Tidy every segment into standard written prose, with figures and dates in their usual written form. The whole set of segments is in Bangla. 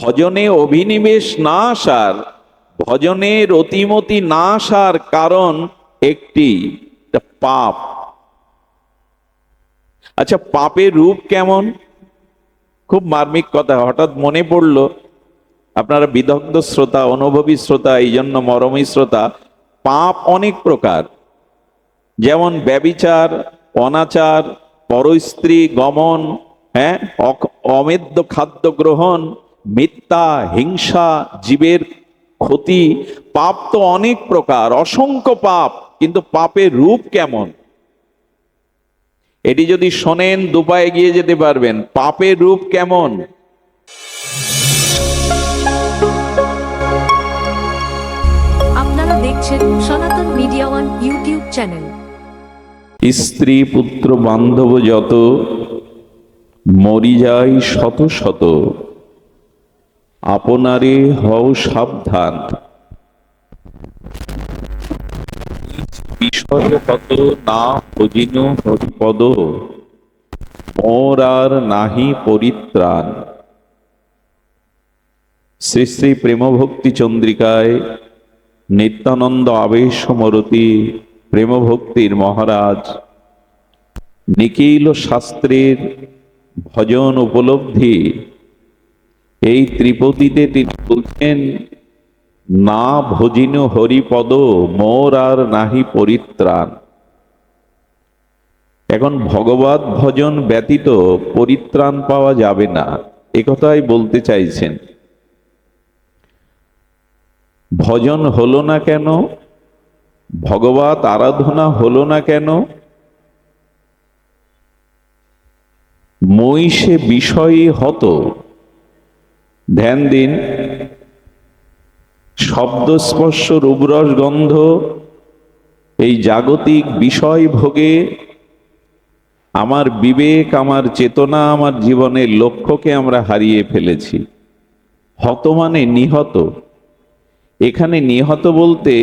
ভজনে অভিনিবেশ না আসার, ভজনের অতিমতি না আসার কারণ একটি, পাপ। আচ্ছা, পাপের রূপ কেমন? খুব মার্মিক কথা, হঠাৎ মনে পড়লো। আপনারা বিদগ্ধ শ্রোতা, অনুভবী শ্রোতা, এই জন্য মরমী শ্রোতা। পাপ অনেক প্রকার, যেমন ব্যভিচার, অনাচার, পরস্ত্রী গমন, হ্যাঁ, অমেদ্য খাদ্য গ্রহণ, মিথ্যা, হিংসা, জীবের ক্ষতি। পাপ তো অনেক প্রকার, অসংখ্য পাপ। কিন্তু পাপের রূপ কেমন এটি যদি শোনেন, দুপায়ে এগিয়ে যেতে পারবেন। পাপের রূপ কেমন? আপনারা দেখছেন সনাতন মিডিয়া ওয়ান ইউটিউব চ্যানেল। স্ত্রী পুত্র বান্ধব যত, মরি যায় শত শত, আপনারে হও সাবধান। বিষয় কত না ভজিনু হরিপদ, মোর আর নাহি পরিত্রাণ। শ্রী শ্রী প্রেমভক্তি চন্দ্রিকায় নিত্যানন্দ আবেশমরতি প্রেমভক্তির মহারাজ নিখিল শাস্ত্রের ভজন উপলব্ধি এই ত্রিপদীতে তিনি বলছেন, না ভজিনু হরিপদ, মোর আর নাহি পরিত্রাণ। এখন ভগবত ভজন ব্যতীত পরিত্রাণ পাওয়া যাবে না, একথাই বলতে চাইছেন। ভজন হলো না কেন? ভগবত আরাধনা হলো না কেন? মই সে বিষয়ী হত। ধ্যান দিন, শব্দ স্পর্শ রূপরস গন্ধ, এই জাগতিক বিষয় ভোগে আমার বিবেক, আমার চেতনা, আমার জীবনের লক্ষ্যকে আমরা হারিয়ে ফেলেছি। হত মানে নিহত। এখানে নিহত বলতে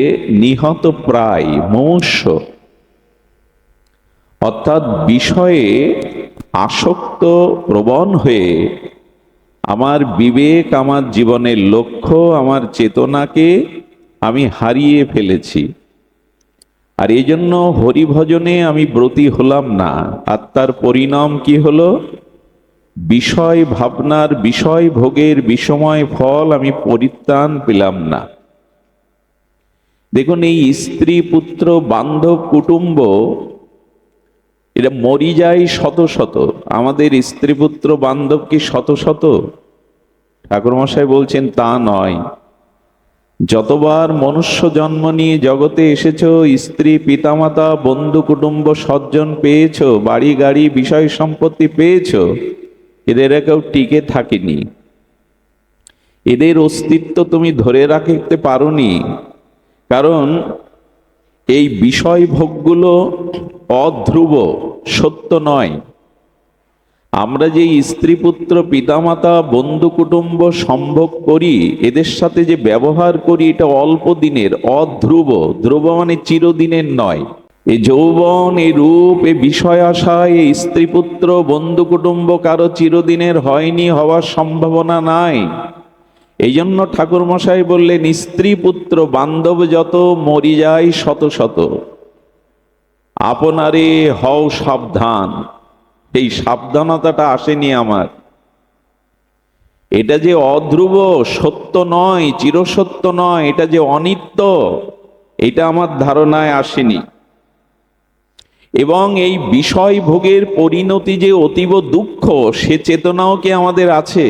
নিহত প্রায়, মুমূর্ষ, অর্থাৎ বিষয়ে আসক্ত প্রবণ হয়ে আমার বিবেক, আমার জীবনের লক্ষ্য, আমার চেতনাকে আমি হারিয়ে ফেলেছি। আর এই জন্য হরিভজনে আমি ব্রতী হলাম না। আর তার পরিণাম কি হলো? বিষয় ভাবনার, বিষয় ভোগের বিষময় ফল আমি পরিত্রাণ পেলাম না। দেখুন, এই স্ত্রী পুত্র বান্ধব কুটুম্ব এটা মরি যায় শত শত। আমাদের স্ত্রী পুত্র বান্ধব কি শত শত? ঠাকুরমশাই বলছেন তা নয়। যতবার মনুষ্য জন্ম নিয়ে জগতে এসেছো, স্ত্রী, পিতামাতা, বন্ধু কুটুম্ব, সজ্জন পেয়েছো, বাড়ি গাড়ি, বিষয় সম্পত্তি পেয়েছো, এদের কেউ টিকে থাকেনি। এদের অস্তিত্ব তুমি ধরে রাখতে পারোনি, কারণ এই বিষয় ভোগগুলো অধ্রুব, সত্য নয়। আমরা যে স্ত্রী পুত্র পিতামাতা বন্ধু কুটুম্ব সম্ভোগ করি, এদের সাথে যে ব্যবহার করি, এটা অল্প দিনের, অধ্রুব। ধ্রুব মানে চিরদিনের নয়। এই যৌবন, এই রূপ, এই বিষয় আশা, এই স্ত্রী পুত্র বন্ধু কুটুম্ব কারো চিরদিনের হয়নি, হওয়ার সম্ভাবনা নাই। এই জন্য ঠাকুর মশাই বললেন, স্ত্রী পুত্র বান্ধব যত, মরি যায় শত শত, আপনারে হও সাবধান। এই সাবধানতাটা আসেনি আমার। এটা যে অধ্রুব, সত্য নয়, চিরসত্য নয়, এটা যে অনিত্য, এটা আমার ধারণায় আসেনি। এবং এই বিষয় ভোগের পরিণতি যে অতীব দুঃখ, সে চেতনাও কি আমাদের আছে?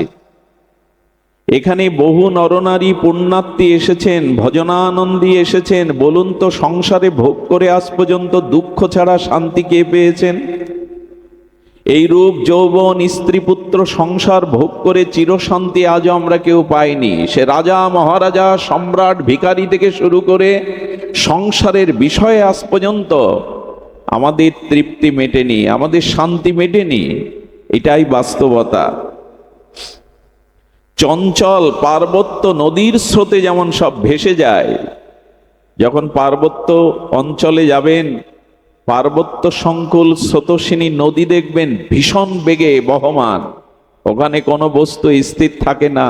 এখানে বহু নরনারী পুণ্যার্থী এসেছেন, ভজনানন্দী এসেছেন। বলুন তো, সংসারে ভোগ করে আজ পর্যন্ত দুঃখ ছাড়া শান্তি কে পেয়েছেন? এই রূপ যৌবন স্ত্রী পুত্র সংসার ভোগ করে চিরশান্তি আজও আমরা কেউ পাইনি। সে রাজা মহারাজা সম্রাট ভিখারি থেকে শুরু করে সংসারের বিষয়ে আজ পর্যন্ত আমাদের তৃপ্তি মেটেনি, আমাদের শান্তি মেটেনি। এটাই বাস্তবতা। চঞ্চল পার্বত্য নদীর স্রোতে যেমন সব ভেসে যায়, যখন পার্বত্য অঞ্চলে যাবেন, পার্বত্য সংকুল স্রোতস্বিনী নদী দেখবেন ভীষণ বেগে বহমান। ওখানে কোনো বস্তু স্থির থাকে না।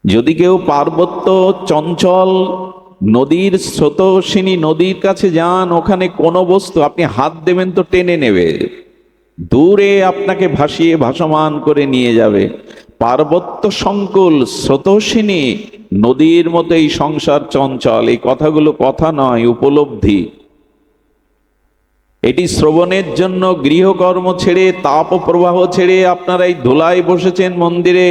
যদি কেউ পার্বত্য চঞ্চল নদীর স্রোতস্বিনী নদীর কাছে যান, ওখানে কোনো বস্তু আপনি হাত দেবেন তো টেনে নেবে, দূরে আপনাকে ভাসিয়ে ভাসমান করে নিয়ে যাবে। পার্বত্য সংকুল স্রোতস্বিনী নদীর মতো এই সংসার চঞ্চল। এই কথাগুলো কথা নয়, উপলব্ধি। এটি শ্রবণের জন্য গৃহকর্ম ছেড়ে, তাপ প্রবাহ ছেড়ে আপনারা এই ধুলায় বসেছেন মন্দিরে,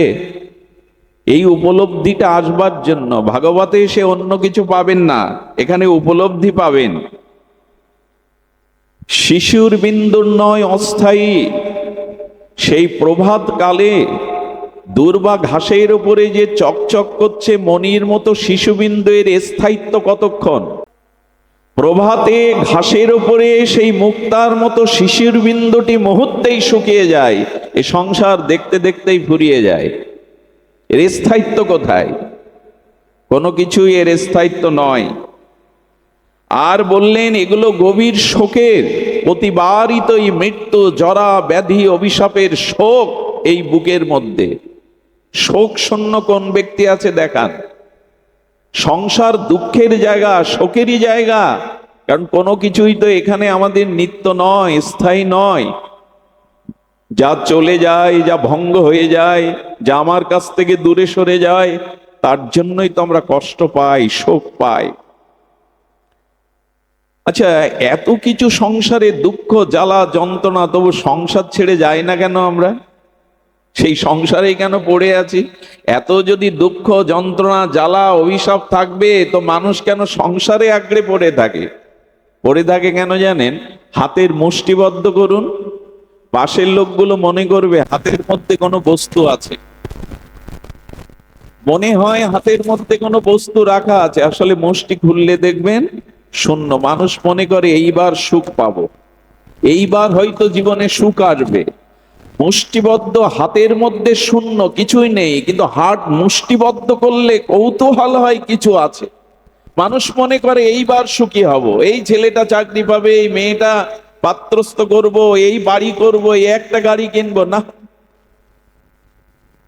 এই উপলব্ধিটা আসবার জন্য। ভাগবতে এসে অন্য কিছু পাবেন না, এখানে উপলব্ধি পাবেন। শিশুর বিন্দুর নয় অস্থায়ী, সেই প্রভাত কালে দুর্বা ঘাসের উপরে যে চকচক করছে মণির মতো শিশুবিন্দু, এর স্থায়িত্ব কতক্ষণ? প্রভাতে ঘাসের উপরে সেই মুক্তার মতো শিশুর বিন্দুটি মুহূর্তেই শুকিয়ে যায়, এ সংসার দেখতে দেখতেই ফুরিয়ে যায়। এর স্থায়িত্ব কোথায়? কোনো কিছুই এর স্থায়িত্ব নয়। আর বললেন এগুলো গভীর শোকের, প্রতিবারই তো এই মৃত্যু, জরা, ব্যাধি, অভিশাপের শোক এই বুকের মধ্যে। শোক শূন্য কোন ব্যক্তি আছে দেখান। সংসার দুঃখের জায়গা, শোকেরই জায়গা, কারণ কোনো কিছুই তো এখানে আমাদের নিত্য নয়, স্থায়ী নয়। যা চলে যায়, যা ভঙ্গ হয়ে যায়, যা আমার কাছ থেকে দূরে সরে যায়, তার জন্যই তো আমরা কষ্ট পাই, শোক পাই। আচ্ছা, এত কিছু সংসারে দুঃখ, জ্বালা, যন্ত্রণা, তবু সংসার ছেড়ে যায় না কেন? আমরা সেই সংসারেই কেন পড়ে আছি? এত যদি দুঃখ, যন্ত্রণা, জ্বালা, অভিশাপ থাকবে, তো মানুষ কেন সংসারে আঁকড়ে পড়ে থাকে? পড়ে থাকে কেন জানেন? হাতের মুষ্টিবদ্ধ করুন, পাশের লোকগুলো মনে করবে হাতের মধ্যে কোনো বস্তু আছে, মনে হয় হাতের মধ্যে কোনো বস্তু রাখা আছে, আসলে মুষ্টি খুললে দেখবেন শূন্য। মানুষ মনে করে এইবার সুখ পাবো, এইবার হয়তো জীবনে সুখ আসবে। মুষ্টিবদ্ধ হাতের মধ্যে শূন্য, কিছুই নেই, কিন্তু হাত মুষ্টিবদ্ধ করলে কৌতূহল হয় কিছু আছে। মানুষ মনে করে এইবার সুখী হব, এই ছেলেটা চাকরি পাবে, এই মেয়েটা পাত্রস্থ করব, এই বাড়ি করব, এই একটা গাড়ি কিনবো। না,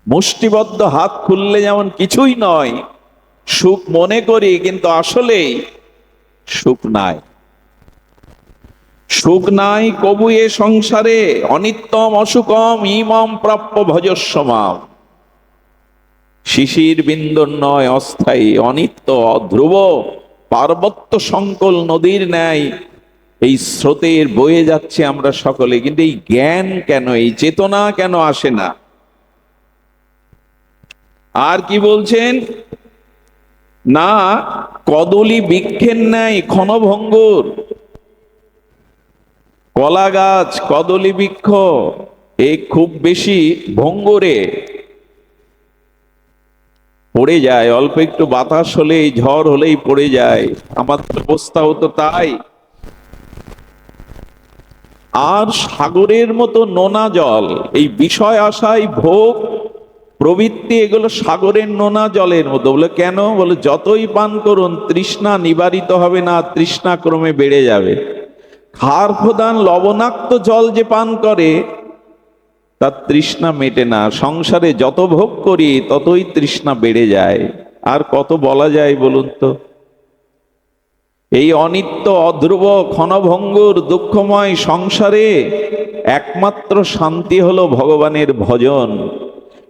মুষ্টিবদ্ধ হাত খুললে যেমন কিছুই নয়, সুখ মনে করি, কিন্তু আসলেই সুখ নাই। সুখ নাই কবু এ সংসারে, অনিত্যম অসুখম ইমম প্রাপ্য ভজস্বমাম। শিশির বিন্দুর নয় অস্থায়ী, অনিত্য, অধ্রুব, পার্বত্য সংকুল নদীর ন্যায় এই স্রোতের বয়ে যাচ্ছে আমরা সকলে, কিন্তু এই জ্ঞান কেন, এই চেতনা কেন আসে না? আর কি বলছেন? না, কদলী বৃক্ষের ন্যায় ক্ষণভঙ্গুর। কলা গাছ, কদলী বৃক্ষ, এই খুব বেশি ভঙ্গুরে পড়ে যায়, অল্প একটু বাতাস হলেই, ঝড় হলেই পড়ে যায়। আমাদের অবস্থাও তো তাই। আর সাগরের মতো নোনা জল, এই বিষয় আশায় ভোগ প্রবৃত্তি, এগুলো সাগরের নোনা জলের মতো। বলে কেন? বলে যতই পান করুন তৃষ্ণা নিবারিত হবে না, তৃষ্ণা ক্রমে বেড়ে যাবে। খার প্রধান লবণাক্ত জল যে পান করে তার তৃষ্ণা মেটে না। সংসারে যত ভোগ করি ততই তৃষ্ণা বেড়ে যায়। আর কত বলা যায় বলুন তো? এই অনিত্য, অধ্রুব, ক্ষণভঙ্গুর, দুঃখময় সংসারে একমাত্র শান্তি হলো ভগবানের ভজন।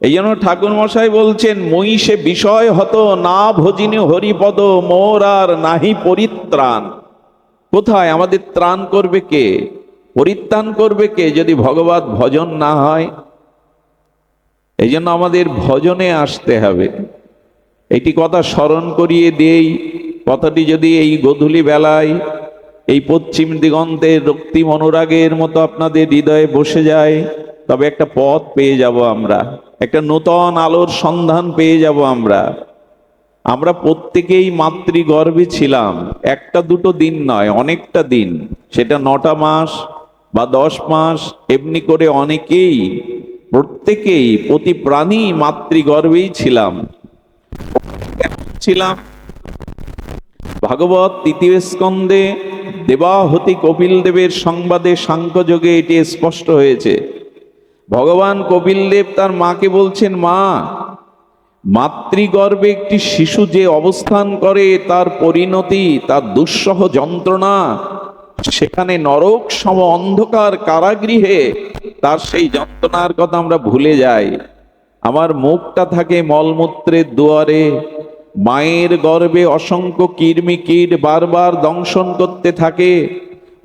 এই জন্য ঠাকুর মশাই বলছেন, মই সে বিষয় হতো না ভজিনী হরিপদ, মোর আর নাহি পরিত্রাণ। কোথায়? আমাদের ত্রাণ করবে কে, পরিত্রাণ করবে কে যদি ভগবত ভজন না হয়? এই জন্য আমাদের ভজনে আসতে হবে। এটি কথা স্মরণ করিয়ে দেই। কথাটি যদি এই গোধূলি বেলায় এই পশ্চিম দিগন্তের রক্তিম অনুরাগের মতো আপনাদের হৃদয়ে বসে যায়, তবে একটা পথ পেয়ে যাব আমরা, একটা নূতন আলোর সন্ধান পেয়ে যাব আমরা। আমরা প্রত্যেকেই মাতৃগর্ভে ছিলাম, একটা দুটো দিন নয়, অনেকটা দিন। সেটা 9টা মাস বা 10 মাস, এমনি করে অনেকেই, প্রত্যেকেই, প্রতি প্রাণী মাতৃগর্ভেই ছিলাম। ভাগবত 3য় স্কন্ধে দেবাহতি কপিল দেবের সংবাদে সাংখ্যযোগে এটি স্পষ্ট হয়েছে। ভগবান কপিল দেব তার মাকে বলছেন, মা, মাতৃগর্ভে একটি শিশু যে অবস্থান করে, তার পরিণতি, তার দুঃসহ যন্ত্রণা, সেখানে নরক সম অন্ধকার কারাগৃহে তার সেই যন্ত্রণার কথা আমরা ভুলে যাই। আমার মুখটা থাকে মলমূত্রের দুয়ারে, মায়ের গর্ভে অসংখ্য কীট বারবার দংশন করতে থাকে।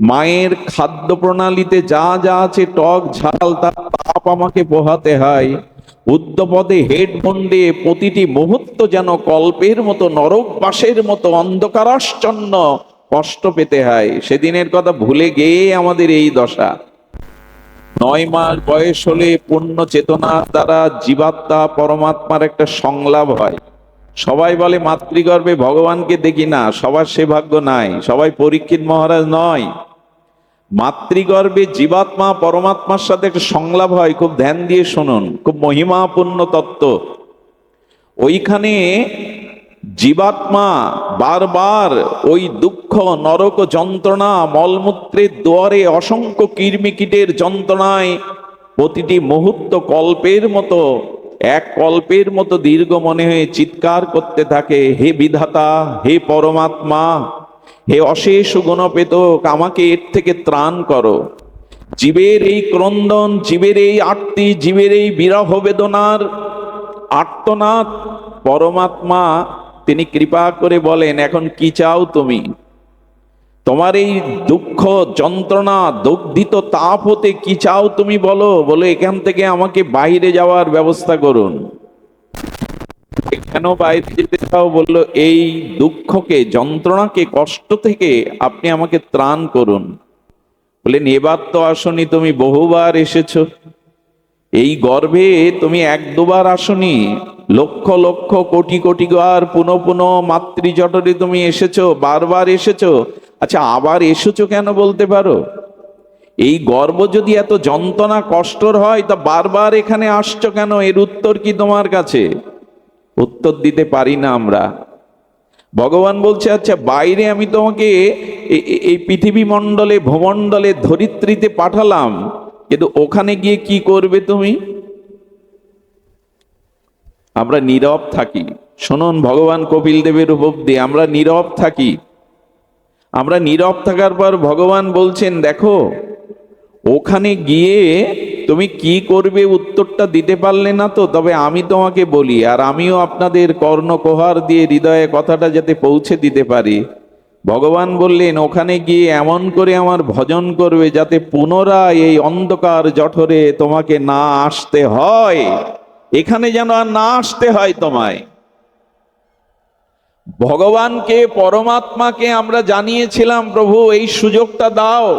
মায়ের খাদ্য প্রণালীতে যা যা আছে টক ঝাল, তার তাপ আমাকে পোহাতে হয়। উদ্যপদে হেডমন্ডে প্রতিটি মুহূর্ত যেন কল্পের মতো, নরকবাসের মতো অন্ধকারাচ্ছন্ন কষ্ট পেতে হয়। সেদিনের কথা ভুলে গিয়ে আমাদের এই দশা। 9 মাস বয়স হলে পূর্ণ চেতনার দ্বারা জীবাত্মা পরমাত্মার একটা সংলাপ হয়। সবাই বলে মাতৃগর্ভে ভগবানকে দেখি না, সবার সে ভাগ্য নাই, সবাই পরীক্ষিত মহারাজ নয়। মাতৃগর্ভে জীবাত্মা পরমাত্মার সাথে একটা সংলাপ হয়, খুব ধ্যান দিয়ে শুনুন, খুব মহিমাপূর্ণ তত্ত্ব। ওইখানে জীবাত্মা বারবার ওই দুঃখ, নরক যন্ত্রণা, মলমূত্রের দুয়ারে অসংখ্য কীটের যন্ত্রণায় প্রতিটি মুহূর্ত কল্পের মতো, এক কল্পের মতো দীর্ঘ মনে হয়ে চিৎকার করতে থাকে, হে বিধাতা, হে পরমাত্মা, হে অশেষ গুণপেতক, আমাকে এর থেকে ত্রাণ করো। জীবের এই ক্রন্দন, জীবের এই আর্তি, জীবের এই বিরহ বেদনার আর্তনাদ পরমাত্মা তিনি কৃপা করে বলেন, এখন কি চাও তুমি? তোমার এই দুঃখ যন্ত্রণা দগ্ধিত তাপ হতে কি চাও তুমি বলো? বলে এখান থেকে আমাকে বাইরে যাওয়ার ব্যবস্থা করুন। কেন বাইরে যেতে চাও? বললো এই দুঃখকে, যন্ত্রণাকে, কষ্ট থেকে আপনি আমাকে ত্রাণ করুন। বললেন এবার তো আসনি, তুমি বহুবার এসেছো। এই গর্ভে তুমি 1-2 বার আসনি, লক্ষ লক্ষ কোটি কোটি বার পুনঃ পুনঃ মাতৃজঠরে তুমি এসেছো, বারবার এসেছো। আচ্ছা, আবার এসেছো কেন বলতে পারো? এই গর্ভ যদি এত যন্ত্রণা কষ্টর হয়, তা বারবার এখানে আসছো কেন? এর উত্তর কি তোমার কাছে? উত্তর দিতে পারি না আমরা। ভগবান বলছে, আচ্ছা বাইরে আমি তোমাকে এই পৃথিবী মণ্ডলে, ভূমণ্ডলে, ধরিত্রীতে পাঠালাম, কিন্তু ওখানে গিয়ে কি করবে তুমি? আমরা নীরব থাকি। শুনুন ভগবান কপিল দেবের উপলব্ধি, আমরা নীরব থাকি। আমরা নীরব থাকার পর ভগবান বলছেন, দেখো ওখানে গিয়ে তুমি কি করবে উত্তরটা দিতে পারলে না তো, তবে আমি তোমাকে বলি, আর আমিও আপনাদের কর্ণকোহার দিয়ে হৃদয়ে কথাটা যাতে পৌঁছে দিতে পারি। ভগবান বললেন, ওখানে গিয়ে এমন করে আমার ভজন করবে যাতে পুনরায় এই অন্ধকার জঠরে তোমাকে না আসতে হয়, এখানে যেন আর না আসতে হয় তোমায়। ভগবানকে, পরমাত্মাকে আমরা জানিয়েছিলাম, প্রভু এই সুযোগটা দাও,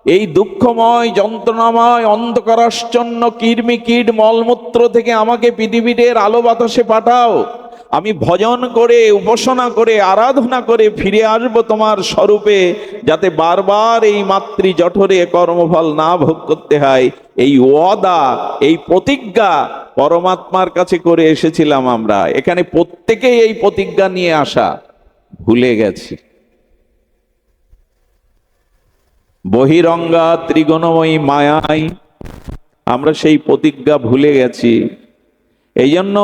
এই দুঃখময় যন্ত্রণাময় অন্ধকারাচ্ছন্ন কীট মলমূত্র থেকে আমাকে পৃথিবীর আলো বাতাসে পাঠাও। আমি ভজন করে, উপাসনা করে, আরাধনা করে ফিরে আসব তোমার স্বরূপে, যাতে বারবার এই মাতৃ জঠরে কর্মফল না ভোগ করতে হয়। এই ওয়াদা, এই প্রতিজ্ঞা পরমাত্মার কাছে করে এসেছিলাম আমরা। এখানে প্রত্যেকেই এই প্রতিজ্ঞা নিয়ে আসা ভুলে গেছি। বহিরঙ্গা ত্রিগুণময়ী মায়ায় আমরা সেই প্রতিজ্ঞা ভুলে গেছি। এই জন্য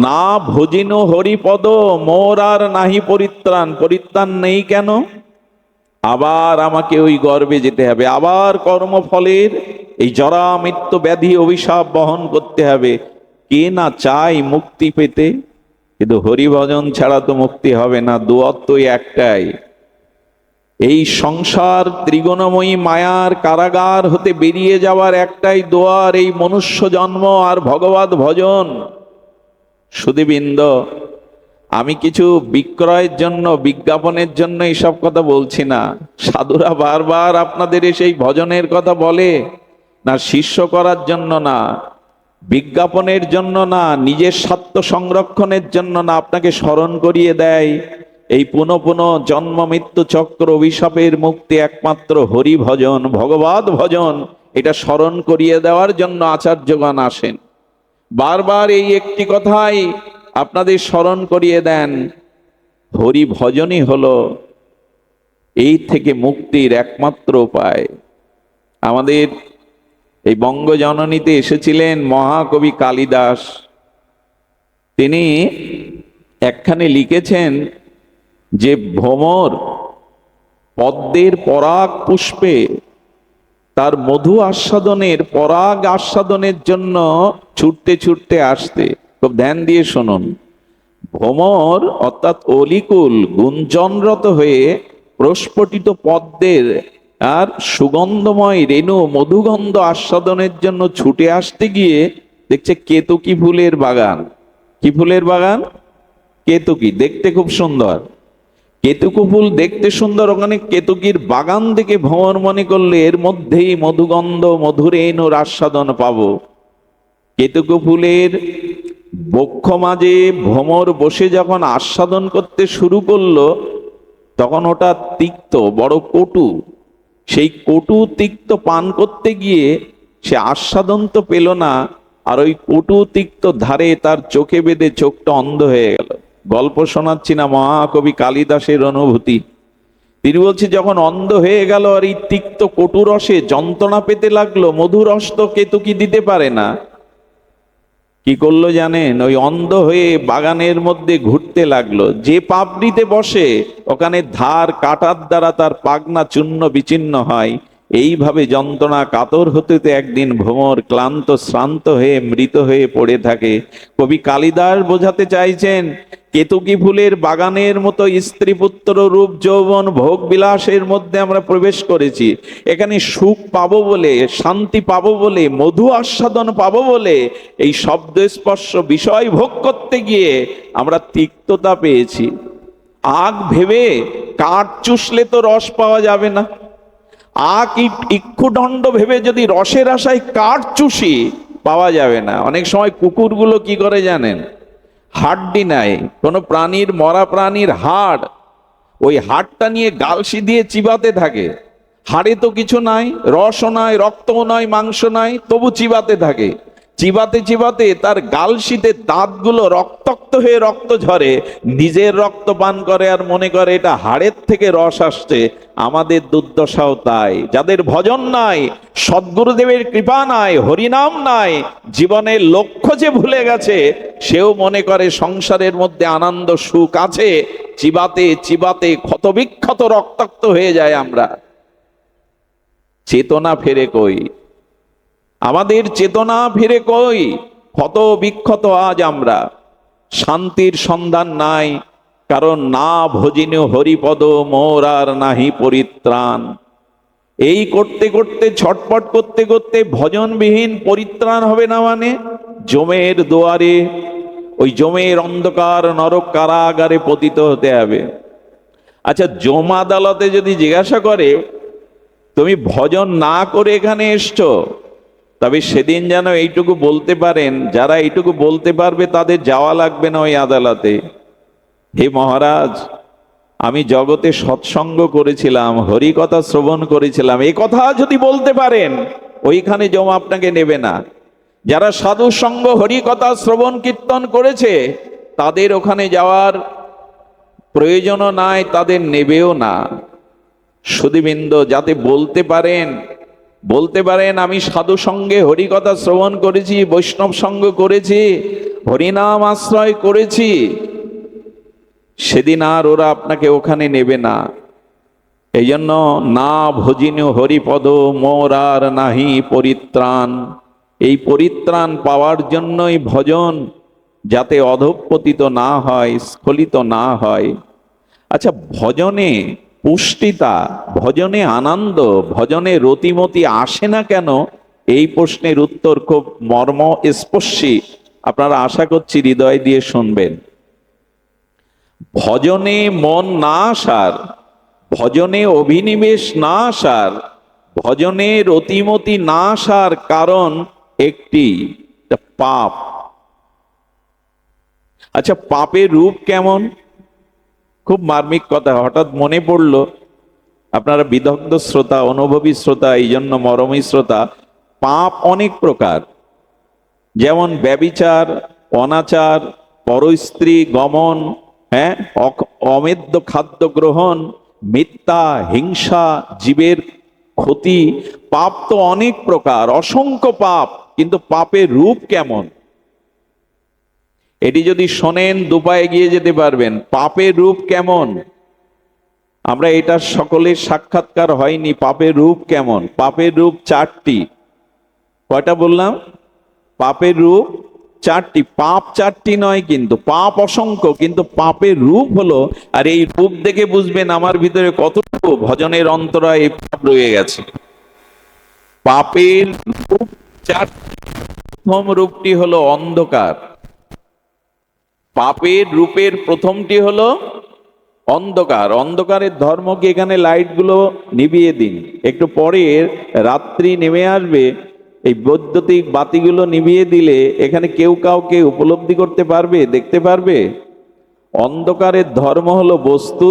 না ভজিন হরিপদ মোর আর নাহি পরিত্রাণ। পরিত্রাণ নেই কেন? আবার আমাকে ওই গর্ভে যেতে হবে, আবার কর্মফলের এই জরা মৃত্যু ব্যাধি অভিশাপ বহন করতে হবে। কে না চাই মুক্তি পেতে, কিন্তু হরিভজন ছাড়া তো মুক্তি হবে না। দুয়ার তো একটাই, এই সংসার ত্রিগুণময়ী মায়ার কারাগার হতে বেরিয়ে যাওয়ার একটাই দোয়ার, এই মনুষ্য জন্ম আর ভগবত ভজন। সুধীবৃন্দ, আমি কিছু বিক্রয়ের জন্য, বিজ্ঞাপনের জন্য এইসব কথা বলছি না। সাধুরা বারবার আপনাদের সেই ভজনের কথা বলে না, শিষ্য করার জন্য না, বিজ্ঞাপনের জন্য না, নিজের স্বার্থ সংরক্ষণের জন্য না, আপনাকে স্মরণ করিয়ে দেয় এই পুনঃ পুনঃ জন্ম মৃত্যু চক্র অভিশাপের মুক্তি একমাত্র হরি ভজন, ভগবত ভজন। এটা স্মরণ করিয়ে দেওয়ার জন্য আচার্যগণ আসেন। বারবার এই একটি কথাই আপনাদের স্মরণ করিয়ে দেন, হরি ভজনই হলো এই থেকে মুক্তির একমাত্র উপায়। আমাদের এই বঙ্গজননীতে এসেছিলেন মহাকবি কালিদাস। তিনি একখানে লিখেছেন যে ভ্রমর পদ্মের পরাগ পুষ্পে তার মধু আস্বাদনের পরাগ আস্বাদনের জন্য ছুটতে ছুটতে আসতে। খুব ধ্যান দিয়ে শুনুন। ভ্রমর অর্থাৎ অলিকুল গুঞ্জনরত হয়ে প্রস্ফুটিত পদ্মের আর সুগন্ধময় রেণু মধুগন্ধ আস্বাদনের জন্য ছুটে আসতে গিয়ে দেখছে কেতকী ফুলের বাগান। কি ফুলের বাগান? কেতকী, দেখতে খুব সুন্দর। কেতকী ফুল দেখতে সুন্দর, ওখানে কেতকীর বাগান থেকে ভ্রমর মনে করলে এর মধ্যেই মধুগন্ধ মধুরেণুর আস্বাদন পাবো। কেতকী ফুলের বক্ষ মাঝে ভ্রমর বসে যখন আস্বাদন করতে শুরু করলো, তখন ওটা তিক্ত, বড় কটু। সেই কটু তিক্ত পান করতে গিয়ে সে আস্বাদন তো পেল না, আর ওই কটু তিক্ত ধারে তার চোখে বেঁধে চোখটা অন্ধ হয়ে গেল। গল্প শোনাচ্ছি না, মহাকবি কালিদাসের অনুভূতি। তিনি বলছে যখন অন্ধ হয়ে গেল আর এই তিক্ত কটু রসে যন্ত্রণা পেতে লাগলো, মধু রস তো কেতকী দিতে পারে না, কি করলো জানেন? ওই অন্ধ হয়ে বাগানের মধ্যে ঘুরতে লাগলো। যে পাপড়িতে বসে ওখানে ধার কাটার দ্বারা তার পাগনা চূর্ণ বিচ্ছিন্ন হয়। এইভাবে যন্ত্রণা কাতর হতে হতে একদিন ভ্রমর ক্লান্ত শ্রান্ত হয়ে মৃত হয়ে পড়ে থাকে। কবি কালিদাস বোঝাতে চাইছেন কেতকী ফুলের বাগানের মতো স্ত্রী পুত্র রূপ যৌবন ভোগ বিলাসের মধ্যে আমরা প্রবেশ করেছি। এখানে সুখ পাবো বলে, শান্তি পাবো বলে, মধু আস্বাদন পাবো বলে এই শব্দ স্পর্শ বিষয় ভোগ করতে গিয়ে আমরা তিক্ততা পেয়েছি। আগ ভেবে কাঠ চুষলে তো রস পাওয়া যাবে না। আখ ইক্ষুদণ্ড ভেবে যদি রসের আশায় কাঠ চুষি, পাওয়া যাবে না। অনেক সময় কুকুরগুলো কি করে জানেন? হাড্ডি নাই, কোনো প্রাণীর, মরা প্রাণীর হাড়, ওই হাড়টা নিয়ে গালসি দিয়ে চিবাতে থাকে। হাড়ে তো কিছু নাই, রসও নাই, রক্তও নয়, মাংস নাই, তবু চিবাতে থাকে। চিবাতে চিবাতে তার গালসিতে দাঁতগুলো রক্তাক্ত হয়ে রক্ত ঝরে, নিজের রক্ত পান করে আর মনে করে এটা হাড়ের থেকে রস আসছে। আমাদের দুর্দশাও তাই। যাদের ভজন নাই, সদ্গুরুদেবের কৃপা নাই, হরিনাম নাই, জীবনের লক্ষ্য যে ভুলে গেছে, সেও মনে করে সংসারের মধ্যে আনন্দ সুখ আছে। চিবাতে চিবাতে ক্ষতবিক্ষত রক্তাক্ত হয়ে যায় আমরা। চেতনা ফেরে কই? আমাদের চেতনা ফিরে কই? ক্ষত বিক্ষত আজ আমরা। শান্তির সন্ধান নাই, কারণ না ভজিনু হরিপদ মোর আর নাহি পরিত্রাণ। এই করতে করতে, ছটপট করতে করতে ভজনবিহীন পরিত্রাণ হবে না মানে জমের দুয়ারে, ওই জমের অন্ধকার নরক কারাগারে পতিত হতে হবে। আচ্ছা, জম আদালতে যদি জিজ্ঞাসা করে তুমি ভজন না করে এখানে এসছো, তবে সেদিন যেন এইটুকু বলতে পারেন, যারা এইটুকু বলতে পারবে তাদের যাওয়া লাগবে না ওই আদালতে। হে মহারাজ, আমি জগতে সৎসঙ্গ করেছিলাম, হরি কথা শ্রবণ করেছিলাম, এই কথা যদি বলতে পারেন ওইখানে জমা আপনাকে নেবে না। যারা সাধু সঙ্গ হরি কথা শ্রবণ কীর্তন করেছে তাদের ওখানে যাওয়ার প্রয়োজনও নাই, তাদের নেবেও না। সুধীবৃন্দ, যাতে বলতে পারেন আমি সাধু সঙ্গে হরি কথা শ্রবণ করেছি, বৈষ্ণব সঙ্গ করেছি, হরিনাম আশ্রয় করেছি, সেদিন আর ওরা আপনাকে ওখানে নেবে না। এই জন্য না ভজিনু হরিপদ মোর আর নাহি পরিত্রাণ। এই পরিত্রাণ পাওয়ার জন্যই ভজন, যাতে অধঃপতিত না হয়, স্খলিত না হয়। আচ্ছা, ভজনে পুষ্টিতা, ভজনে আনন্দ, ভজনে রতিমতি আসে না কেন? এই প্রশ্নের উত্তর খুব মর্মস্পর্শী, আপনারা আশা করছি হৃদয় দিয়ে শুনবেন। ভজনে মন না আসার, ভজনে অভিনিবেশ না আসার, ভজনে রতিমতি না আসার কারণ একটি, পাপ। আচ্ছা, পাপের রূপ কেমন? খুব মার্মিক কথা হঠাৎ মনে পড়ল। আপনারা বিদগ্ধ শ্রোতা, অনুভবী শ্রোতা, এই জন্য মরমী শ্রোতা। পাপ অনেক প্রকার, যেমন ব্যভিচার, অনাচার, পরস্ত্রী গমন, অমেদ্য খাদ্য গ্রহণ, মিথ্যা, হিংসা, জীবের ক্ষতি। পাপ তো অনেক প্রকার, অসংখ্য পাপ। কিন্তু পাপের রূপ কেমন? এটি যদি শোনেন দুপায়ে এগিয়ে যেতে পারবেন। পাপের রূপ কেমন? আমরা এটা সকলের সাক্ষাৎকার হয়নি। পাপের রূপ কেমন? পাপের রূপ চারটি। কয়টা বললাম? পাপের রূপ চারটি। পাপ চারটি নয়, কিন্তু পাপ অসংখ্য, কিন্তু পাপের রূপ হলো। আর এই রূপ দেখে বুঝবেন আমার ভিতরে কতটুকু ভজনের অন্তরায় এই পাপ রয়ে গেছে। পাপের রূপ চারটি। প্রথম রূপটি হলো অন্ধকার। পাপের রূপের প্রথমটি হলো অন্ধকার। অন্ধকারের ধর্ম কি? এখানে লাইটগুলো নিভিয়ে দিন, একটু পরে রাত্রি নেমে আসবে, এই বৈদ্যুতিক বাতিগুলো নিভিয়ে দিলে এখানে কেউ কাউকে উপলব্ধি করতে পারবে, দেখতে পারবে? অন্ধকারের ধর্ম হলো বস্তু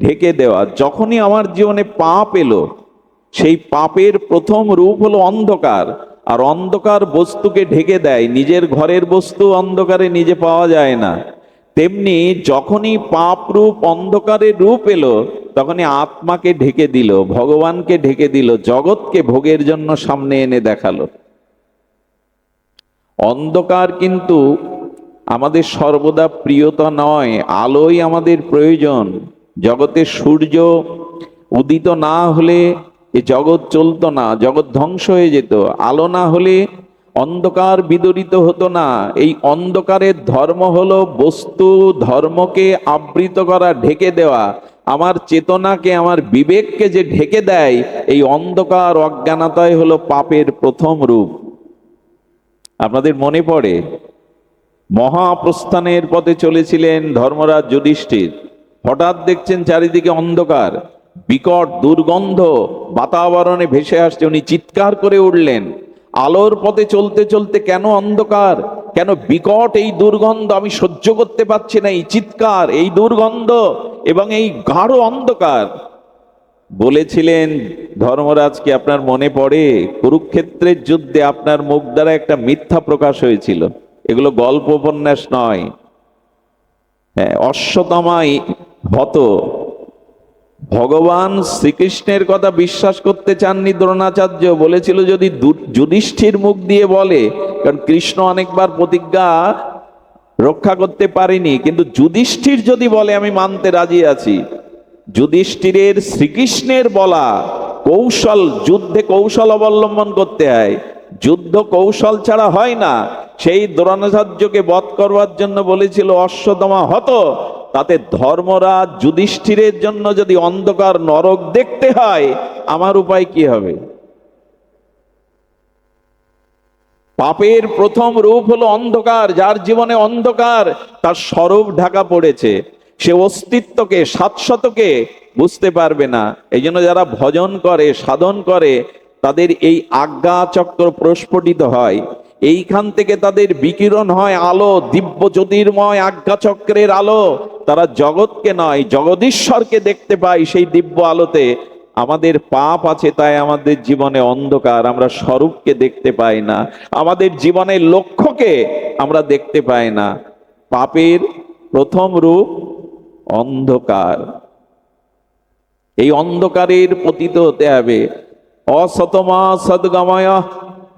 ঢেকে দেওয়া। যখনই আমার জীবনে পাপ এলো, সেই পাপের প্রথম রূপ হলো অন্ধকার। আর অন্ধকার বস্তুকে ঢেকে দেয়। নিজের ঘরের বস্তু অন্ধকারে নিজে পাওয়া যায় না। তেমনি যখনই পাপ রূপ অন্ধকারের রূপ এলো, তখনই আত্মাকে ঢেকে দিল, ভগবানকে ঢেকে দিল, জগৎকে ভোগের জন্য সামনে এনে দেখালো। অন্ধকার কিন্তু আমাদের সর্বদা প্রিয়তা নয়। আলোই আমাদের প্রয়োজন। জগতে সূর্য উদিত না হলে এ জগৎ চলতো না, জগৎ ধ্বংস হয়ে যেত। আলো না হলে অন্ধকার বিদরিত হতো না। এই অন্ধকারের ধর্ম হলো বস্তু ধর্মকে আবৃত করা, ঢেকে দেওয়া। আমার চেতনাকে, আমার বিবেককে যে ঢেকে দেয়, এই অন্ধকার অজ্ঞানতাই হলো পাপের প্রথম রূপ। আপনাদের মনে পড়ে মহাপ্রস্থানের পথে চলেছিলেন ধর্মরাজ যুধিষ্ঠির। হঠাৎ দেখছেন চারিদিকে অন্ধকার, বিকট দুর্গন্ধ বাতাবরণে ভেসে আসছে। উনি চিৎকার করে উঠলেন, আলোর পথে চলতে চলতে কেন অন্ধকার, কেন বিকট এই দুর্গন্ধ? আমি সহ্য করতে পারছি না এই চিৎকার, এই দুর্গন্ধ এবং এই গাঢ় অন্ধকার। বলেছিলেন ধর্মরাজকে, আপনার মনে পড়ে কুরুক্ষেত্রের যুদ্ধে আপনার মুখ দ্বারা একটা মিথ্যা প্রকাশ হয়েছিল। এগুলো গল্প উপন্যাস নয়। হ্যাঁ, অশ্বত্থামাই হত। ভগবান শ্রীকৃষ্ণের কথা বিশ্বাস করতে চাননি দ্রোণাচার্য। বলেছিল যদি যুধিষ্ঠির মুখ দিয়ে বলে, কারণ কৃষ্ণ অনেকবার প্রতিজ্ঞা রক্ষা করতে পারেনি, কিন্তু যুধিষ্ঠির যদি বলে আমি মানতে রাজি আছি। যুধিষ্ঠিরের শ্রীকৃষ্ণের বলা কৌশল, যুদ্ধে কৌশল অবলম্বন করতে হয়, যুদ্ধ কৌশল ছাড়া হয় না। সেই দ্রোণাচার্যকে বধ করবার জন্য বলেছিল অশ্বত্থামা হত। তাতে ধর্মরাজ যুধিষ্ঠিরের জন্য যদি অন্ধকার নরক দেখতে হয়, আমার উপায় কি হবে? পাপের প্রথম রূপ হলো অন্ধকার। যার জীবনে অন্ধকার, তার স্বরূপ ঢাকা পড়েছে, সে অস্তিত্বকে, শাশ্বতকে বুঝতে পারবে না। এই জন্য যারা ভজন করে, সাধন করে, তাদের এই আজ্ঞা চক্র প্রস্ফুটিত হয়। এইখান থেকে তাদের বিকিরণ হয় আলো, দিব্য জ্যোতির্ময় আজ্ঞা চক্রের আলো। তারা জগৎকে নয়, জগদীশ্বরকে দেখতে পায় সেই দিব্য আলোতে। আমাদের পাপ আছে, তাই আমাদের জীবনে অন্ধকার। আমরা স্বরূপকে দেখতে পাই না, আমাদের জীবনের লক্ষ্যকে আমরা দেখতে পাই না। পাপের প্রথম রূপ অন্ধকার। এই অন্ধকারের পতিত হতে হবে। অসতমা সদ্গময়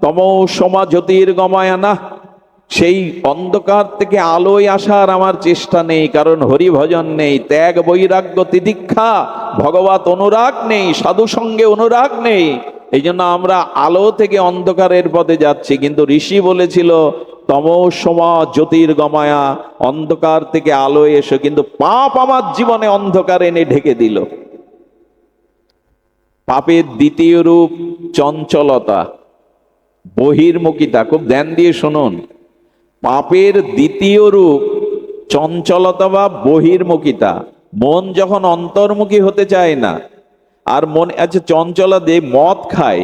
তমোসমা জ্যোতির্গময় না। সেই অন্ধকার থেকে আলোয় আসার আমার চেষ্টা নেই, কারণ হরি ভজন নেই, ত্যাগ বৈরাগ্য তিতিক্ষা ভগবত অনুরাগ নেই, সাধু সঙ্গে অনুরাগ নেই। এই জন্য আমরা আলো থেকে অন্ধকারের পথে যাচ্ছি। কিন্তু ঋষি বলেছিল তমোসমা জ্যোতির্গময়া, অন্ধকার থেকে আলো এসো। কিন্তু পাপ আমার জীবনে অন্ধকার এনে ঢেকে দিল। পাপের দ্বিতীয় রূপ চঞ্চলতা, বহির্মুখিতা। খুব ধ্যান দিয়ে শুনুন। পাপের দ্বিতীয় রূপ চঞ্চলতা বা বহির্মুখিতা। মন যখন অন্তর্মুখী হতে চায় না, আর মন আছে চঞ্চলা দিয়ে মদ খায়,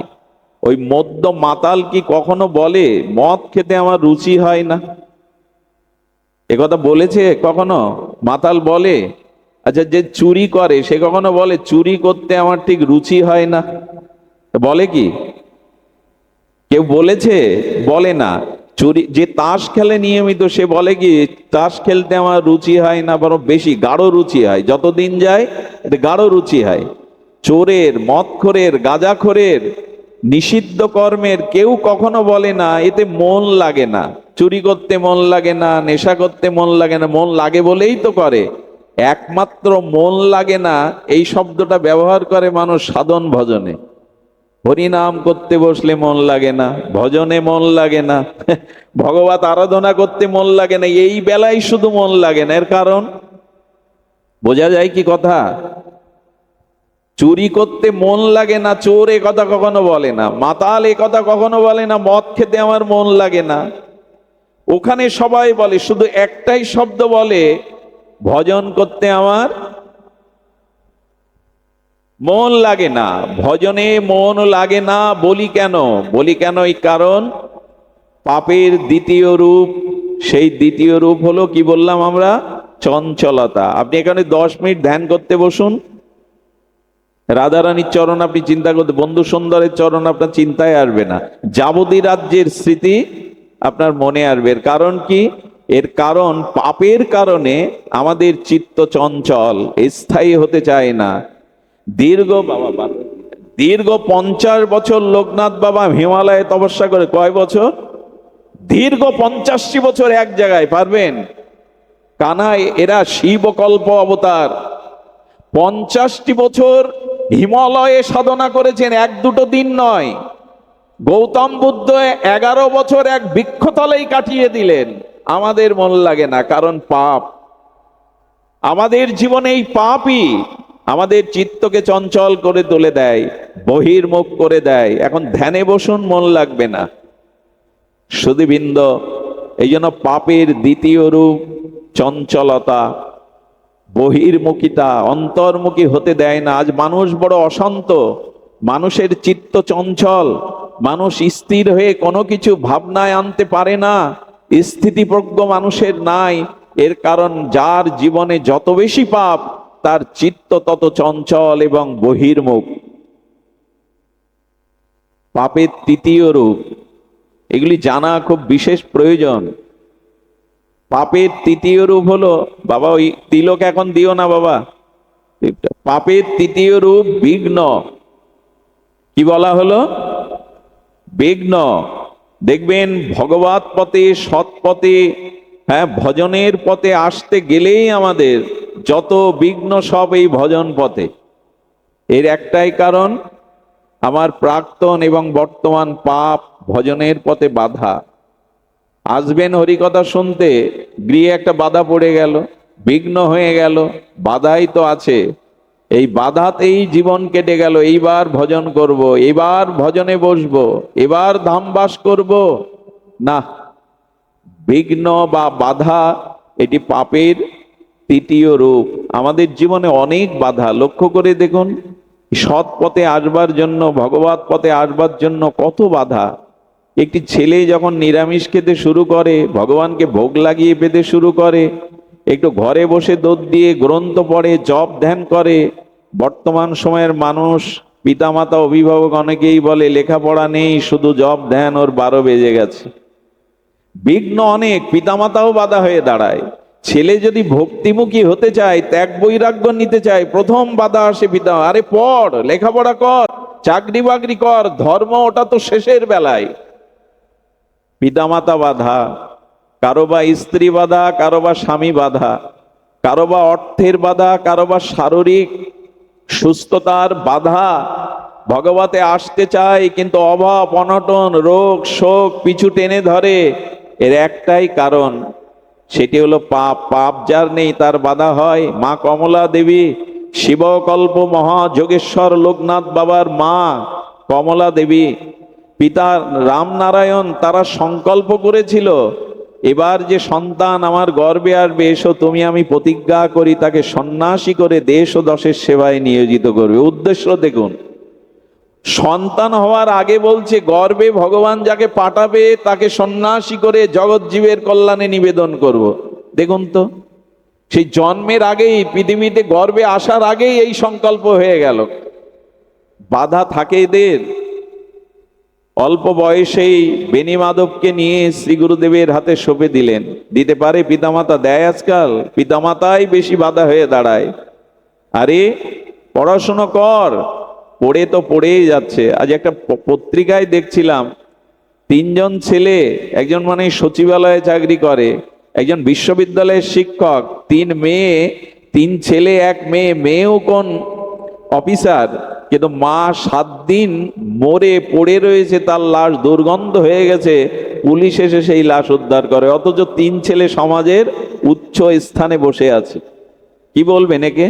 ওই মদ্য মাতাল কি কখনো বলে মদ খেতে আমার রুচি হয় না? একথা বলেছে কখনো মাতাল? বলে? আচ্ছা, যে চুরি করে সে কখনো বলে চুরি করতে আমার ঠিক রুচি হয় না? বলে কি কেউ? বলেছে? বলে না। চুরি, যে তাস খেলে নিয়মিত, সে বলে কি তাস খেলতে আমার রুচি হয় না, বরং বেশি গাঢ় রুচি হয়, যতদিন যায় গাঢ় রুচি হয়। চোরের, মদখোরের, গাঁজাখোরের, নিষিদ্ধ কর্মের কেউ কখনো বলে না এতে মন লাগে না, চুরি করতে মন লাগে না, নেশা করতে মন লাগে না, মন লাগে বলেই তো করে। একমাত্র মন লাগে না এই শব্দটা ব্যবহার করে মানুষ সাধন ভজনে। হরিনাম করতে বসলে মন লাগে না, ভজনে মন লাগে না, ভগবত আরাধনা করতে মন লাগে না, এই বেলায় শুধু মন লাগে না। এর কারণ বোঝা যায় কি কথা? চুরি করতে মন লাগে না, চোর এ কথা কখনো বলে না, মাতাল এ কথা কখনো বলে না, মদ খেতে আমার মন লাগে না। ওখানে সবাই বলে, শুধু একটাই শব্দ বলে, ভজন করতে আমার মন লাগে না, ভজনে মন লাগে না। বলি কেন? বলি কেন? এই কারণ পাপের দ্বিতীয় রূপ, সেই দ্বিতীয় রূপ হলো কি বললাম আমরা? চঞ্চলতা। আপনি এখানে 10 মিনিট ধ্যান করতে বসুন, রাধারানীর চরণ আপনি চিন্তা করতে, বন্ধু সুন্দরের চরণ আপনার চিন্তায় আসবে না, যাবতী রাজ্যের স্মৃতি আপনার মনে আসবে। এর কারণ কি? এর কারণ পাপের কারণে আমাদের চিত্ত চঞ্চল, স্থায়ী হতে চায় না। দীর্ঘ 50 বছর লোকনাথ বাবা হিমালয়ে তপস্যা করে। কয় বছর? দীর্ঘ 85 বছর এক জায়গায়। পারবেন? কানাই এরা শিবকল্প অবতার, 50টি বছর হিমালয়ে সাধনা করেছেন, এক দুটো দিন নয়। গৌতম বুদ্ধ 11 বছর এক বৃক্ষতলেই কাটিয়ে দিলেন। আমাদের মন লাগে না, কারণ পাপ। আমাদের জীবনে এই পাপই আমাদের চিত্তকে চঞ্চল করে তুলে দেয়, বহির্মুখ করে দেয়। এখন ধ্যানে বসুন, মন লাগবে না। সুধীবৃন্দ, এই জন্য পাপের দ্বিতীয় রূপ চঞ্চলতা, বহির্মুখিতা, অন্তর্মুখী হতে দেয় না। আজ মানুষ বড় অশান্ত, মানুষের চিত্ত চঞ্চল, মানুষ স্থির হয়ে কোনো কিছু ভাবনায় আনতে পারে না, স্থিতিপ্রজ্ঞ মানুষের নাই। এর কারণ যার জীবনে যত বেশি পাপ, তার চিত্ত তত চঞ্চল এবং বহির্মুখ। পাপের তৃতীয় রূপ, এগুলি জানা খুব বিশেষ প্রয়োজন। পাপের তৃতীয় রূপ হলো, বাবা ওই তিলক এখন দিও না বাবা, পাপের তৃতীয় রূপ বিঘ্ন। কি বলা হলো? বিঘ্ন। দেখবেন ভগবত পথে, সৎ পথে, ভজনের পথে আসতে গেলেই আমাদের যত বিঘ্ন সব এই ভজন পথে। এর একটাই কারণ, আমার প্রাক্তন এবং বর্তমান পাপ ভজনের পথে বাধা। আসবেন হরিকথা শুনতে, গৃহে একটা বাধা পড়ে গেল, বিঘ্ন হয়ে গেল, বাধাই তো আছে, এই বাধাতেই জীবন কেটে গেল। এইবার ভজন করব, এবার ভজনে বসবো, এবার ধামবাস করব না। বিঘ্ন বা বাধা এটি পাপের তৃতীয় রূপ। আমাদের জীবনে অনেক বাধা, লক্ষ্য করে দেখুন, সৎ পথে আসবার জন্য, ভগবত পথে আসবার জন্য কত বাধা। একটি ছেলে যখন নিরামিষ খেতে শুরু করে, ভগবানকে ভোগ লাগিয়ে পেতে শুরু করে, একটু ঘরে বসে দোদ দিয়ে গ্রন্থ পড়ে, জপ ধ্যান করে। বর্তমান সময়ের মানুষ, পিতামাতা, অভিভাবক অনেকেই বলে লেখাপড়া নেই, শুধু জপ ধ্যান, ওর 12 বেজে গেছে। বিঘ্ন অনেক, পিতামাতাও বাধা হয়ে দাঁড়ায়। ছেলে যদি ভক্তিমুখী হতে চায়, ত্যাগ বৈরাগ্য নিতে চায়, প্রথম বাধা আসে পিতা। আরে পড়, লেখাপড়া কর, চাকরি বাকরি কর, ধর্ম ওটা তো শেষের বেলায়। পিতামাতা বাধা, কারো বা স্ত্রী বাধা, কারো বা স্বামী বাধা, কারো বা অর্থের বাধা, কারো বা শারীরিক সুস্থতার বাধা। ভগবতে আসতে চাই কিন্তু অভাব, অনটন, রোগ, শোক পিছু টেনে ধরে। এর একটাই কারণ, সেটি হলো পাপ। পাপ যার নেই তার বাধা হয়। মা কমলা দেবী, শিবকল্প মহাযোগেশ্বর লোকনাথ বাবার মা কমলা দেবী, পিতা রামনারায়ণ, তারা সংকল্প করেছিল, এবার যে সন্তান আমার গর্ভে আসবে, এসো তুমি আমি প্রতিজ্ঞা করি তাকে সন্ন্যাসী করে দেশ ও দশের সেবায় নিয়োজিত করবে। উদ্দেশ্য দেখুন, সন্তান হওয়ার আগে বলছে গর্ভে ভগবান যাকে পাঠাবে তাকে সন্ন্যাসী করে জগৎ জীবের কল্যাণে নিবেদন করব। দেখুন তো, সেই জন্মের আগেই, পৃথিবীতে গর্ভে আসার আগেই এই সংকল্প হয়ে গেল। বাধা থাকে এদের। অল্প বয়সেই বেনি মাধবকে নিয়ে শ্রী গুরুদেবের হাতে সঁপে দিলেন। দিতে পারে পিতামাতা? দেয় আজকাল? পিতামাতাই বেশি বাধা হয়ে দাঁড়ায়। আরে পড়াশুনো কর, পড়ে তো পড়েই যাচ্ছে। আজ একটা পত্রিকায় দেখছিলাম, তিনজন ছেলে, একজন মানে সচিবালয়ে চাকরি করে, একজন বিশ্ববিদ্যালয়ের শিক্ষক, তিন মেয়ে, তিন ছেলে এক মেয়ে, মেয়েও কোন অফিসার, কিন্তু মা 7 দিন মরে পড়ে রয়েছে, তার লাশ দুর্গন্ধ হয়ে গেছে, পুলিশ এসে সেই লাশ উদ্ধার করে, অথচ তিন ছেলে সমাজের উচ্চ স্থানে বসে আছে। কি বলবেন একে?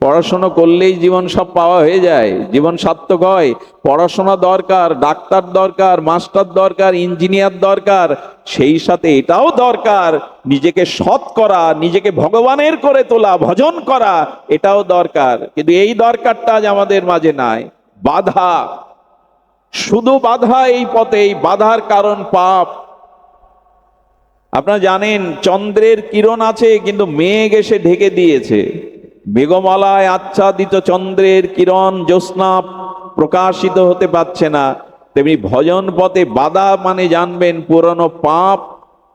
পড়াশোনা করলেই জীবন সব পাওয়া হয়ে যায়, জীবন সার্থক হয়? পড়াশোনা দরকার, ডাক্তার দরকার, মাস্টার দরকার, ইঞ্জিনিয়ার দরকার, সেই সাথে এটাও দরকার নিজেকে সৎ করা, নিজেকে ভগবানের করে তোলা, ভজন করা, এটাও দরকার। কিন্তু এই দরকারটা আজ আমাদের মাঝে নাই। বাধা, শুধু বাধা এই পথে, এই বাধার কারণ পাপ। আপনারা জানেন চন্দ্রের কিরণ আছে কিন্তু মেঘ এসে ঢেকে দিয়েছে। মেঘমালায় আচ্ছাদিত চন্দ্রের কিরণ জ্যোৎস্না প্রকাশিত হতে পারছে না। তেমনি ভজন পথে বাধা মানে জানবেন পুরনো পাপ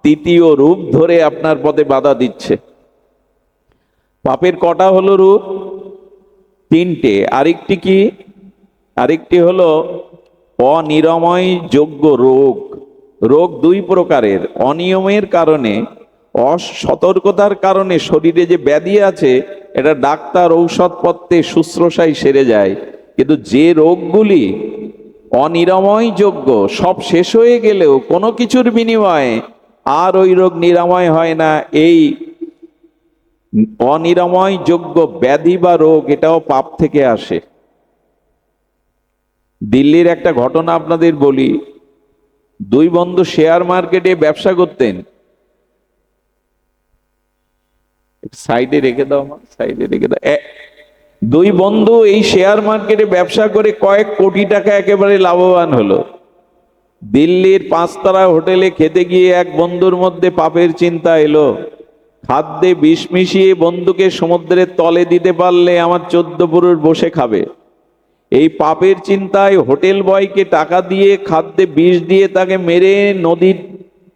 তৃতীয় রূপ ধরে আপনার পথে বাধা দিচ্ছে। পাপের কটা হলো রূপ? 3টে। আরেকটি কি? আরেকটি হলো অনিরাময় যোগ্য রোগ। রোগ 2 প্রকারের। অনিয়মের কারণে, অসতর্কতার কারণে শরীরে যে ব্যাধি আছে এটা ডাক্তার ঔষধপত্রে শুশ্রূষায় সেরে যায়, কিন্তু যে রোগগুলি অনিরাময় যোগ্য, সব শেষ হয়ে গেলেও কোনো কিছুর বিনিময়ে আর ওই রোগ নিরাময় হয় না, এই অনিরাময় যোগ্য ব্যাধি বা রোগ, এটাও পাপ থেকে আসে। দিল্লির একটা ঘটনা আপনাদের বলি। 2 বন্ধু শেয়ার মার্কেটে ব্যবসা করতেন। সাইডে রেখে দাও, সাইডে রেখে দাও। 2 বন্ধু এই শেয়ার মার্কেটে ব্যবসা করে কয়েক কোটি টাকা একেবারে লাভবান হলো। দিল্লির 5 তারা হোটেলে খেতে গিয়ে এক বন্ধুর মধ্যে পাপের চিন্তা এলো, খাদ্যে বিষ মিশিয়ে বন্ধুকে সমুদ্রের তলে দিতে পারলে আমার 14 পুরুষ বসে খাবে। এই পাপের চিন্তায় হোটেল বয়কে টাকা দিয়ে খাদ্যে বিষ দিয়ে তাকে মেরে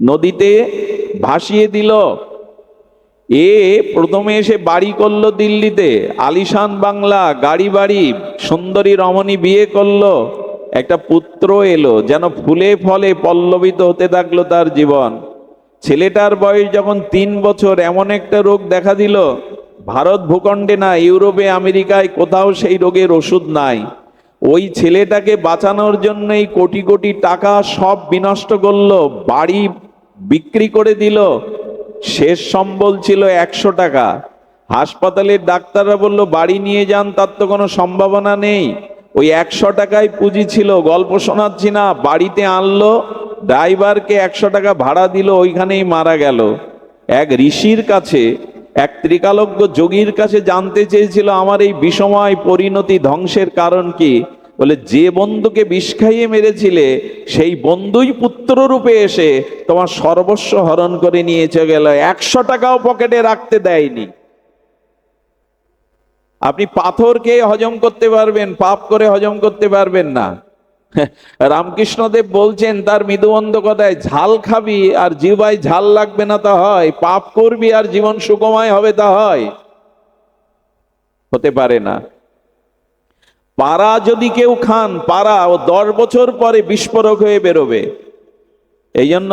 নদীতে ভাসিয়ে দিল। এ প্রথমে এসে বাড়ি করলো দিল্লিতে, আলিশান বাংলা, গাড়ি বাড়ি, সুন্দরী রমণী বিয়ে করলো, একটা পুত্র এলো, যেন ফুলে ফলে পল্লবিত হতে থাকলো তার জীবন। ছেলেটার বয়স যখন 3 বছর এমন একটা রোগ দেখা দিল, ভারত ভূখণ্ডে না, ইউরোপে আমেরিকায় কোথাও সেই রোগের ওষুধ নাই। ওই ছেলেটাকে বাঁচানোর জন্য এই কোটি কোটি টাকা সব বিনষ্ট করলো, বাড়ি বিক্রি করে দিল, শেষ সম্বল ছিল 100 টাকা। হাসপাতালের ডাক্তাররা বলল বাড়ি নিয়ে যান, তার তো কোনো সম্ভাবনা নেই। ওই 100 টাকায় পুঁজি ছিল, গল্প শোনাচ্ছি না। বাড়িতে আনলো, ড্রাইভারকে 100 টাকা ভাড়া দিল, ওইখানেই মারা গেল। এক ঋষির কাছে, এক ত্রিকালজ্ঞ যোগীর কাছে জানতে চেয়েছিল আমার এই বিষময় পরিণতি ধ্বংসের কারণ কি? বলে যে বন্ধুকে বিষ খাইয়ে মেরেছিলে সেই বন্ধুই পুত্র রূপে এসে তোমার সর্বস্ব হরণ করে নিয়েছে গেল, 100 টাকাও পকেটে রাখতে দেয়নি। আপনি পাথরকে হজম করতে পারবেন, পাপ করে হজম করতে পারবেন না। রামকৃষ্ণদেব বলছেন তার মৃদুবন্ধ কথায়, ঝাল খাবি আর জিহ্বায় ঝাল লাগবে না তা হয়, পাপ করবি আর জীবন সুখময় হবে তা হয়? হতে পারে না। পারা যদি কেউ খান, পারা ও 10 বছর পরে বিস্ফোরক হয়ে বেরোবে। এই জন্য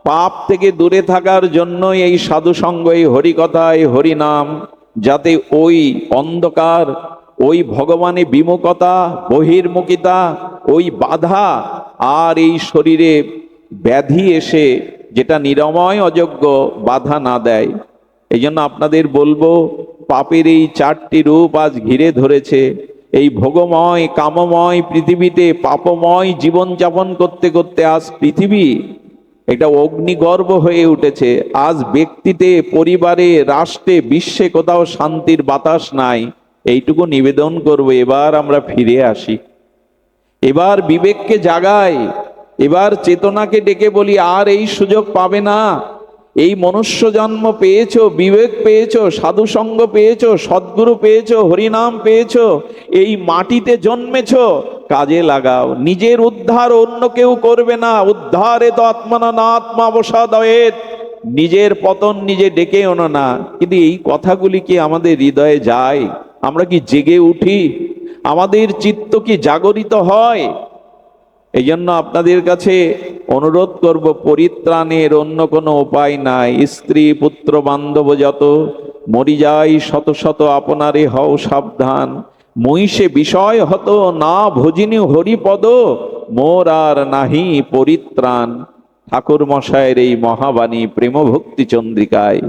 পাপ থেকে দূরে থাকার জন্যই এই সাধু সঙ্গ, এই হরিকথা, এই হরিনাম, যাতে ওই অন্ধকার, ওই ভগবানে বিমুখতা, বহির্মুখিতা, ওই বাধা আর এই শরীরে ব্যাধি এসে যেটা নিরাময় অযোগ্য বাধা না দেয়। এই জন্য আপনাদের বলবো, পাপের এই 4টি রূপ আজ ঘিরে ধরেছে। এই ভোগময় কামময় পৃথিবীতে পাপময় জীবন যাপন করতে করতে আজ পৃথিবী এটা অগ্নিগর্ভ হয়ে উঠেছে। আজ ব্যক্তিতে, পরিবারে, রাষ্ট্রে, বিশ্বে কোথাও শান্তির বাতাস নাই। এইটুকু নিবেদন করব, এবার আমরা ফিরে আসি, এবার বিবেককে জাগাই, এবার চেতনাকে ডেকে বলি আর এই সুযোগ পাবে না। এই মনুষ্য জন্ম পেয়েছো, বিবেক পেয়েছো, সাধু সঙ্গ পেয়েছো, সদ্গুরু পেয়েছো, হরিনাম পেয়েছো, এই মাটিতে জন্মেছো, কাজে লাগাও। নিজের উদ্ধার অন্য কেউ করবে না। উদ্ধারে তো আত্মনা না আত্মা অবসাদয়েত, নিজের পতন নিজে ডেকে ওনো না। কিন্তু এই কথাগুলি কি আমাদের হৃদয়ে যায়? আমরা কি জেগে উঠি? আমাদের চিত্ত কি জাগরিত হয়? এই জন্য আপনাদের কাছে অনুরোধ করব, পরিত্রাণের অন্য কোনো উপায় নাই। স্ত্রী পুত্র বান্ধব যত, মরি যাই শত শত, আপনারে হও সাবধান। মহিষে বিষয় হত না ভজিনী হরিপদ, মোর আর নাহি পরিত্রাণ। ঠাকুর মশায়ের এই মহাবাণী প্রেম ভক্তি চন্দ্রিকায়।